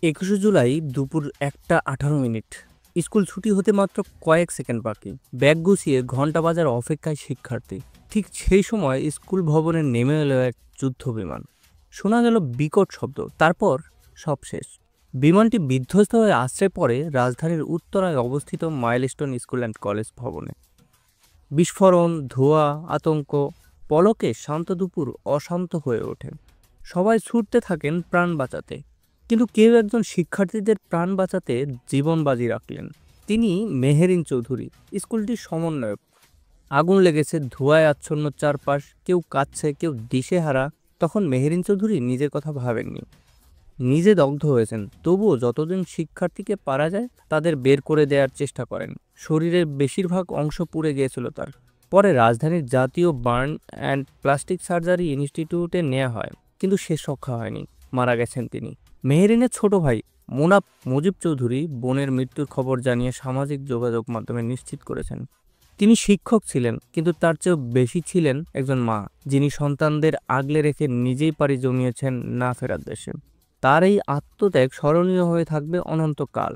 ২১শে জুলাই দুপুর ১টা ১৮ মিনিট। স্কুল ছুটি হতে মাত্র কয়েক সেকেন্ড বাকি। ব্যাগ গুছিয়ে ঘন্টা বাজার অপেক্ষায় শিক্ষার্থী। ঠিক সেই সময় স্কুল ভবনে নেমে এলো এক যুদ্ধ বিমান। শোনা গেল বিকট শব্দ, তারপর সব শেষ। বিমানটি বিধ্বস্ত হয়ে আছড়ে পড়ে রাজধানীর উত্তরায় অবস্থিত মাইলস্টোন স্কুল অ্যান্ড কলেজ ভবনে। বিস্ফোরণ, ধোঁয়া, আতঙ্ক, পলকে শান্ত দুপুর অশান্ত হয়ে ওঠে। সবাই ছুটতে থাকেন প্রাণ বাঁচাতে, কিন্তু কেউ একজন শিক্ষার্থীদের প্রাণ বাঁচাতে জীবন বাজি রাখলেন। তিনি মেহেরিন চৌধুরী, স্কুলটির সমন্বয়ক। আগুন লেগেছে, ধোঁয়ায় আচ্ছন্ন চারপাশ, কেউ কাঁদছে, কেউ দিশেহারা। তখন মেহেরিন চৌধুরী নিজের কথা ভাবেননি, নিজে দগ্ধ হয়েছেন, তবুও যতদিন শিক্ষার্থীকে পারা যায় তাদের বের করে দেওয়ার চেষ্টা করেন। শরীরের বেশিরভাগ অংশ পুড়ে গিয়েছিল তার। পরে রাজধানীর জাতীয় বার্ন অ্যান্ড প্লাস্টিক সার্জারি ইনস্টিটিউটে নেওয়া হয়, কিন্তু শেষ রক্ষা হয়নি, মারা গেছেন তিনি। মেহেরিনের ছোট ভাই মোনাপ মুজিব চৌধুরী বোনের মৃত্যুর খবর জানিয়ে সামাজিক যোগাযোগ মাধ্যমে নিশ্চিত করেছেন। তিনি শিক্ষক ছিলেন, কিন্তু তার চেয়েও বেশি ছিলেন একজন মা, যিনি সন্তানদের আগলে রেখে নিজেই পাড়ি জমিয়েছেন না ফেরার দেশে। তার এই আত্মত্যাগ স্মরণীয় হয়ে থাকবে অনন্তকাল।